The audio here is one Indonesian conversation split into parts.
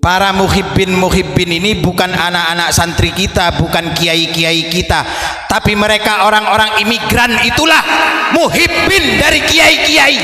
Para muhibbin ini bukan anak-anak santri kita, bukan kiai-kiai kita, tapi mereka orang-orang imigran. Itulah muhibbin dari kiai-kiai.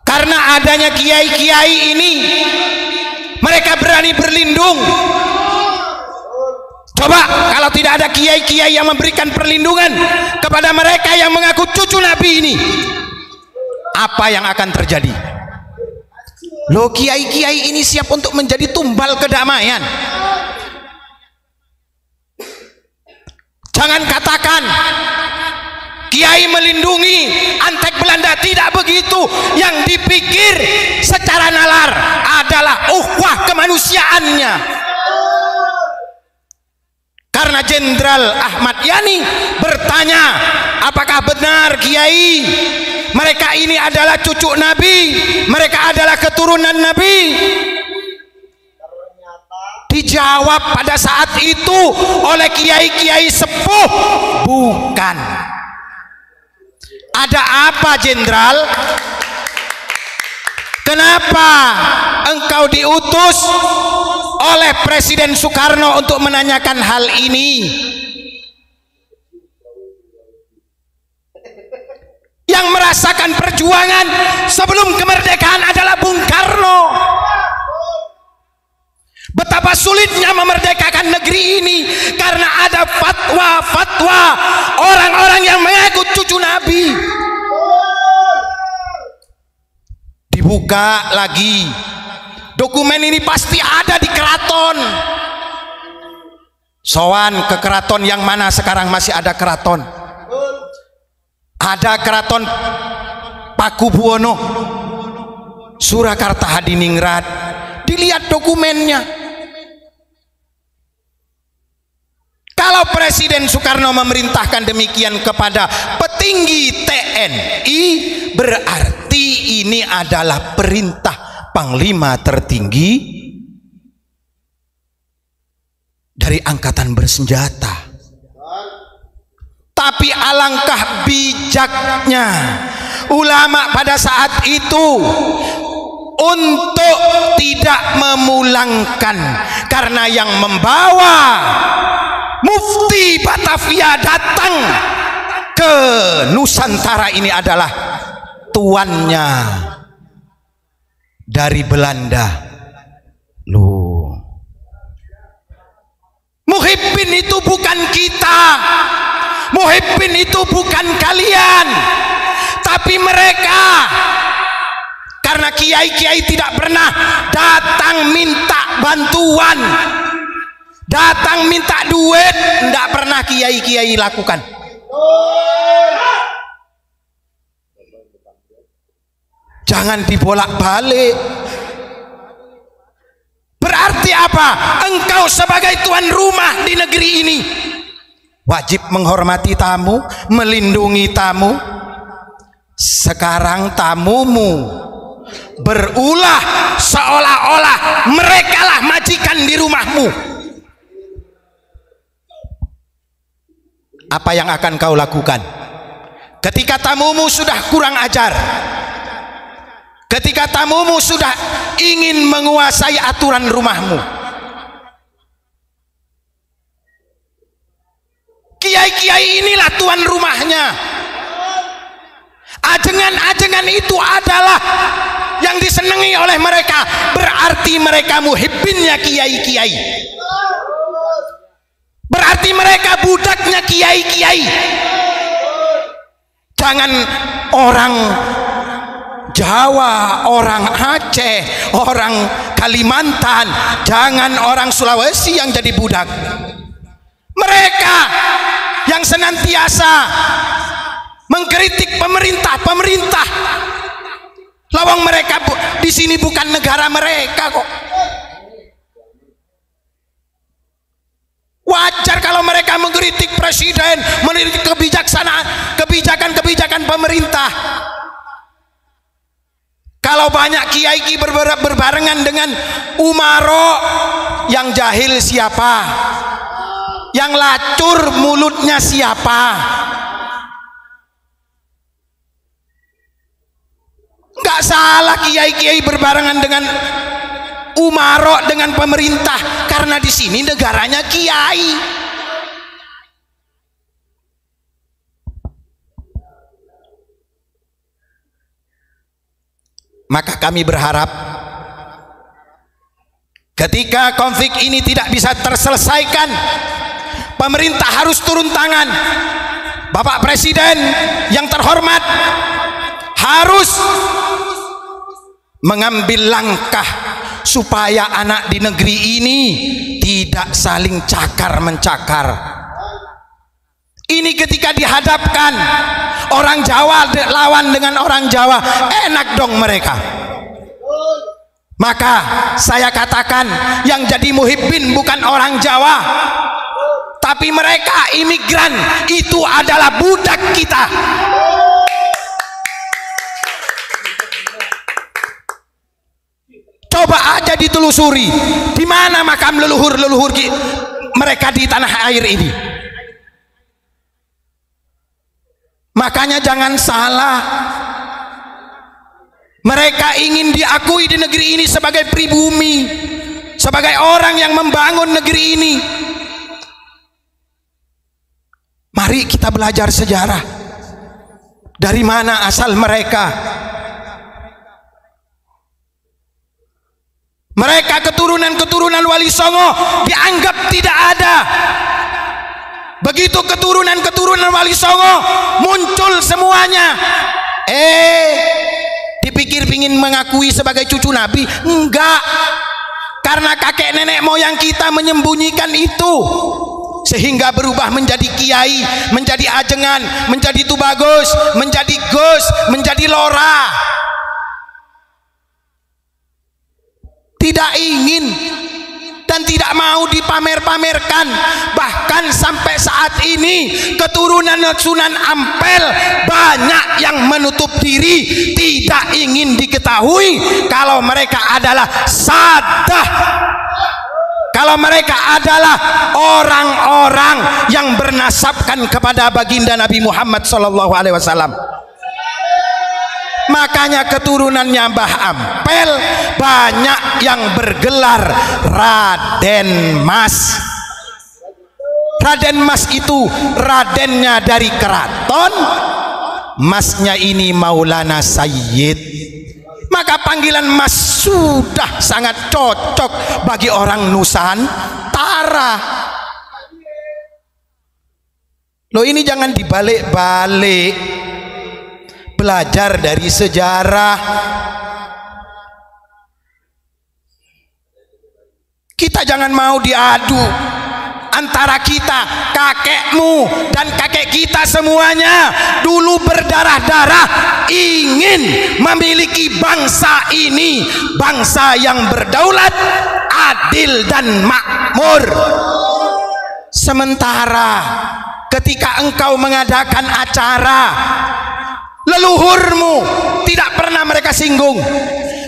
Karena adanya kiai-kiai ini, mereka berani berlindung. Coba kalau tidak ada kiai-kiai yang memberikan perlindungan kepada mereka yang mengaku cucu Nabi ini, apa yang akan terjadi? Loh, kiai-kiai ini siap untuk menjadi tumbal kedamaian. Jangan katakan kiai melindungi antek Belanda, tidak begitu. Yang dipikir secara nalar adalah ukhuwah kemanusiaannya. Karena Jenderal Ahmad Yani bertanya, apakah benar kiai mereka ini adalah cucu Nabi, mereka adalah keturunan Nabi? Dijawab pada saat itu oleh kiai-kiai sepuh, bukan. Ada apa, Jenderal? Kenapa engkau diutus oleh Presiden Soekarno untuk menanyakan hal ini? Yang merasakan perjuangan sebelum kemerdekaan adalah Bung Karno. Betapa sulitnya memerdekakan negeri ini karena ada fatwa-fatwa orang-orang yang mengaku cucu Nabi. Dibuka lagi, dokumen ini pasti ada di keraton. Sowan ke keraton yang mana sekarang masih ada keraton? Ada keraton Pakubuwono, Surakarta Hadiningrat. Dilihat dokumennya. Kalau Presiden Soekarno memerintahkan demikian kepada petinggi TNI, berarti ini adalah perintah Panglima tertinggi dari angkatan bersenjata. Tapi alangkah bijaknya ulama pada saat itu untuk tidak memulangkan, karena yang membawa Mufti Batavia datang ke Nusantara ini adalah tuannya dari Belanda. Loh, muhibbin itu bukan kita, muhibbin itu bukan kalian, tapi mereka. Karena kiai-kiai tidak pernah datang minta bantuan, datang minta duit, tidak pernah kiai-kiai lakukan. Jangan dibolak-balik. Berarti apa? Engkau sebagai tuan rumah di negeri ini wajib menghormati tamu, melindungi tamu. Sekarang tamumu berulah seolah-olah merekalah majikan di rumahmu. Apa yang akan kau lakukan ketika tamumu sudah kurang ajar, ketika tamumu sudah ingin menguasai aturan rumahmu? Kiai-kiai inilah tuan rumahnya. Ajengan-ajengan itu adalah yang disenangi oleh mereka, berarti mereka muhibbinnya kiai-kiai, berarti mereka budaknya kiai-kiai. Jangan orang Jawa, orang Aceh, orang Kalimantan, jangan orang Sulawesi yang jadi budak. Mereka yang senantiasa mengkritik pemerintah. Lawang mereka di sini bukan negara mereka kok. Wajar kalau mereka mengkritik presiden, mengkritik kebijakan pemerintah. Kalau banyak kiai berbarengan dengan umaro, yang jahil siapa? Yang lacur mulutnya siapa? Nggak Tidak salah kiai-kiai berbarengan dengan umarok, dengan pemerintah, karena di sini negaranya kiai. Maka kami berharap ketika konflik ini tidak bisa terselesaikan, pemerintah harus turun tangan. Bapak Presiden yang terhormat harus mengambil langkah supaya anak di negeri ini tidak saling cakar mencakar. Ini ketika dihadapkan orang Jawa lawan dengan orang Jawa, enak dong mereka. Maka saya katakan, yang jadi muhibbin bukan orang Jawa, tapi mereka imigran, itu adalah budak kita. Coba aja ditelusuri, di mana makam leluhur-leluhur mereka di tanah air ini. Makanya jangan salah, mereka ingin diakui di negeri ini sebagai pribumi, sebagai orang yang membangun negeri ini. Mari kita belajar sejarah, dari mana asal mereka. Mereka keturunan-keturunan Wali Songo dianggap tidak ada. Begitu keturunan-keturunan Wali Songo muncul semuanya, dipikir ingin mengakui sebagai cucu Nabi. Enggak, karena kakek nenek moyang kita menyembunyikan itu, sehingga berubah menjadi kiai, menjadi ajengan, menjadi tubagus, menjadi gus, menjadi lora. Tidak ingin dan tidak mau dipamer-pamerkan. Bahkan sampai saat ini keturunan Sunan Ampel banyak yang menutup diri, tidak ingin diketahui kalau mereka adalah sadah, kalau mereka adalah orang-orang yang bernasabkan kepada baginda Nabi Muhammad SAW. Makanya keturunannya Mbah Ampel banyak yang bergelar Raden Mas. Raden Mas itu radennya dari keraton, masnya ini Maulana Sayyid. Maka panggilan Mas sudah sangat cocok bagi orang Nusantara. Loh, ini jangan dibalik-balik. Belajar dari sejarah. Kita jangan mau diadu antara kita, kakekmu dan kakek kita semuanya dulu berdarah-darah ingin memiliki bangsa ini, bangsa yang berdaulat, adil dan makmur. Sementara ketika engkau mengadakan acara, leluhurmu tidak pernah mereka singgung,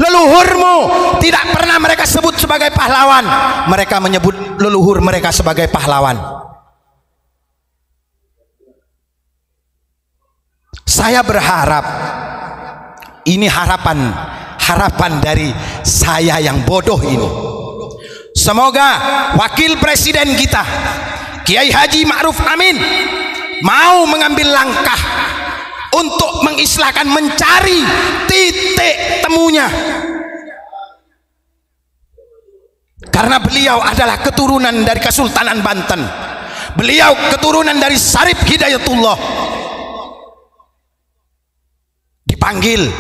leluhurmu tidak pernah mereka sebut sebagai pahlawan. Mereka menyebut leluhur mereka sebagai pahlawan. Saya berharap, ini harapan dari saya yang bodoh ini, semoga wakil presiden kita Kiai Haji Ma'ruf Amin mau mengambil langkah untuk mengislahkan, mencari titik temunya. Karena beliau adalah keturunan dari Kesultanan Banten, beliau keturunan dari Sarip Hidayatullah. Dipanggil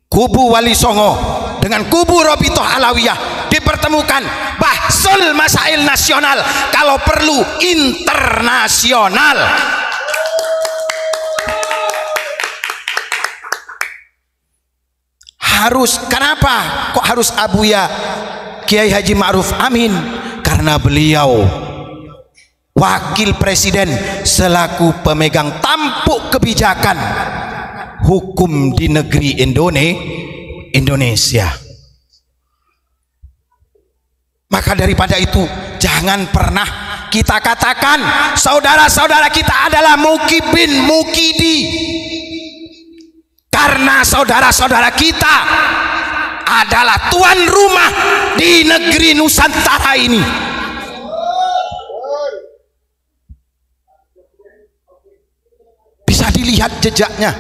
kubu Wali Songo dengan kubu Robitoh Alawiyah, dipertemukan, bahsul masail nasional, kalau perlu internasional. Harus, kenapa kok harus Abuya Kiai Haji Ma'ruf Amin? Karena beliau wakil presiden selaku pemegang tampuk kebijakan hukum di negeri Indonesia. Maka daripada itu, jangan pernah kita katakan saudara-saudara kita adalah mukibin, mukidi. karena saudara-saudara kita adalah tuan rumah di negeri Nusantara ini. Bisa dilihat jejaknya.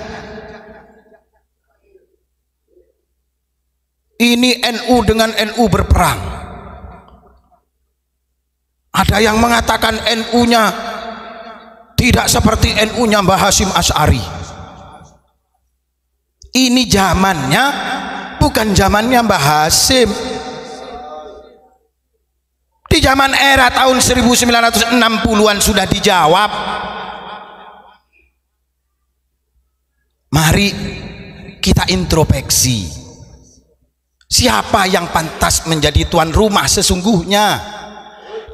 Ini NU dengan NU berperang. Ada yang mengatakan NU-nya tidak seperti NU-nya Mbah Hasyim Asy'ari. Ini zamannya bukan zamannya Mbah Hasyim. Di zaman era tahun 1960-an sudah dijawab. Mari kita introspeksi. Siapa yang pantas menjadi tuan rumah sesungguhnya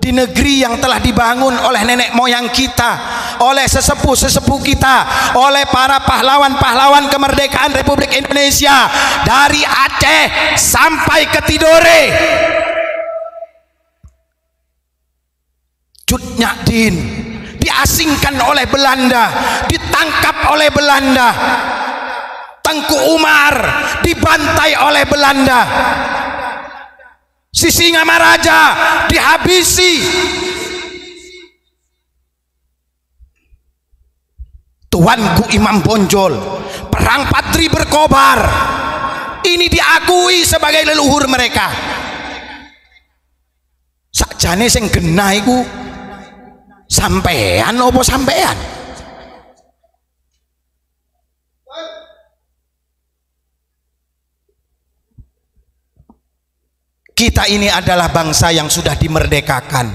di negeri yang telah dibangun oleh nenek moyang kita, oleh sesepuh-sesepuh kita, oleh para pahlawan-pahlawan kemerdekaan Republik Indonesia, dari Aceh sampai ke Tidore. Cut Nyak Dien diasingkan oleh Belanda, ditangkap oleh Belanda. Tengku Umar dibantai oleh Belanda. Sisingamaraja dihabisi. Tuanku Imam Bonjol, perang Patri Berkobar, ini diakui sebagai leluhur mereka. Sakjane sing genah iku sampean opo sampean? Kita ini adalah bangsa yang sudah dimerdekakan.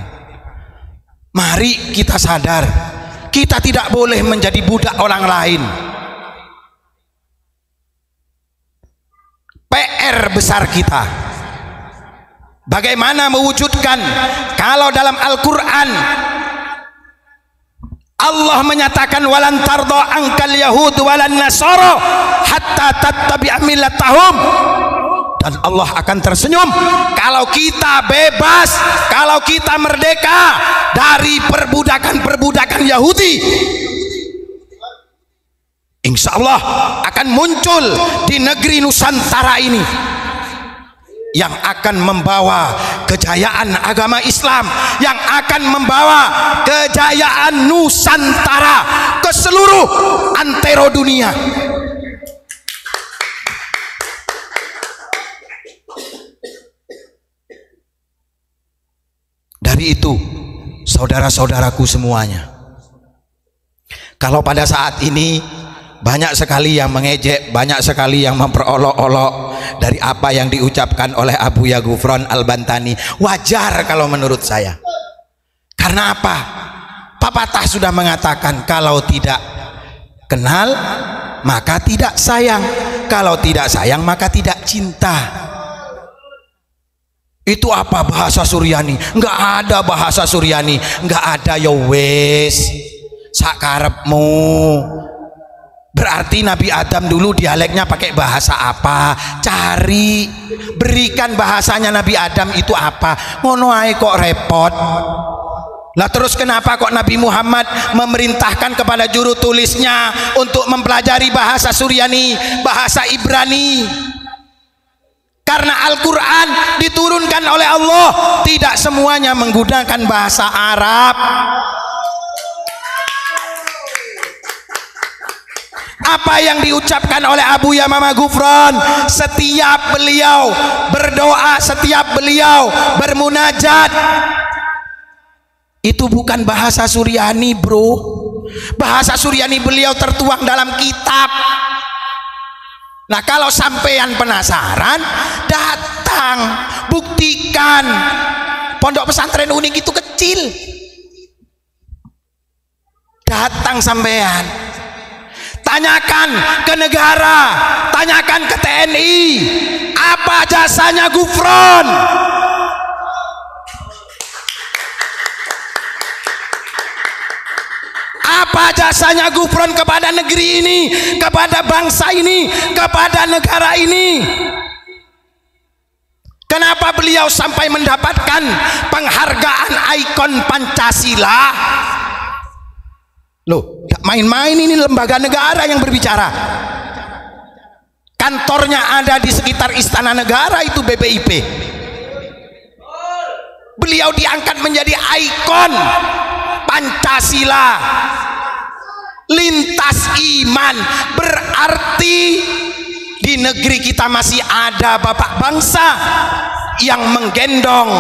Mari kita sadar, kita tidak boleh menjadi budak orang lain. PR besar kita, bagaimana mewujudkan kalau dalam Al-Quran Allah menyatakan walan tardo angkal yahud walan nasoro hatta tattabi'a millatahum. Dan Allah akan tersenyum kalau kita bebas, kalau kita merdeka dari perbudakan-perbudakan Yahudi. Insya Allah akan muncul di negeri Nusantara ini yang akan membawa kejayaan agama Islam, yang akan membawa kejayaan Nusantara ke seluruh antero dunia. Dari itu, saudara-saudaraku semuanya, kalau pada saat ini banyak sekali yang mengejek, banyak sekali yang memperolok-olok dari apa yang diucapkan oleh Abu Ya Ghufran Al-Bantani, wajar kalau menurut saya. Karena apa? Pepatah sudah mengatakan kalau tidak kenal maka tidak sayang, kalau tidak sayang maka tidak cinta. Itu apa bahasa Suryani? Enggak ada bahasa Suryani, enggak ada. Ya wes sakarepmu. Berarti Nabi Adam dulu dialeknya pakai bahasa apa? Cari, berikan bahasanya Nabi Adam itu apa? Ngono ae kok repot. Lah terus kenapa kok Nabi Muhammad memerintahkan kepada juru tulisnya untuk mempelajari bahasa Suryani, bahasa Ibrani? Karena Al-Quran diturunkan oleh Allah tidak semuanya menggunakan bahasa Arab. Apa yang diucapkan oleh Abu Yamamah Ghufran setiap beliau berdoa, setiap beliau bermunajat, itu bukan bahasa Suryani, bro. Bahasa Suryani beliau tertuang dalam kitab. Nah, kalau sampean penasaran, datang, buktikan. Pondok pesantren Unik itu kecil. Datang sampean, tanyakan ke negara, tanyakan ke TNI, apa jasanya Ghufran? Apa jasanya Ghufran kepada negeri ini, kepada bangsa ini, kepada negara ini? Kenapa beliau sampai mendapatkan penghargaan ikon Pancasila? Loh, main-main, ini lembaga negara yang berbicara. kantornya ada di sekitar Istana Negara itu BPIP. Beliau diangkat menjadi ikon Pancasila, lintas iman. Berarti di negeri kita masih ada bapak bangsa yang menggendong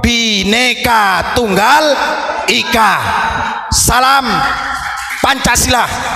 Bhinneka Tunggal Ika. Salam Pancasila.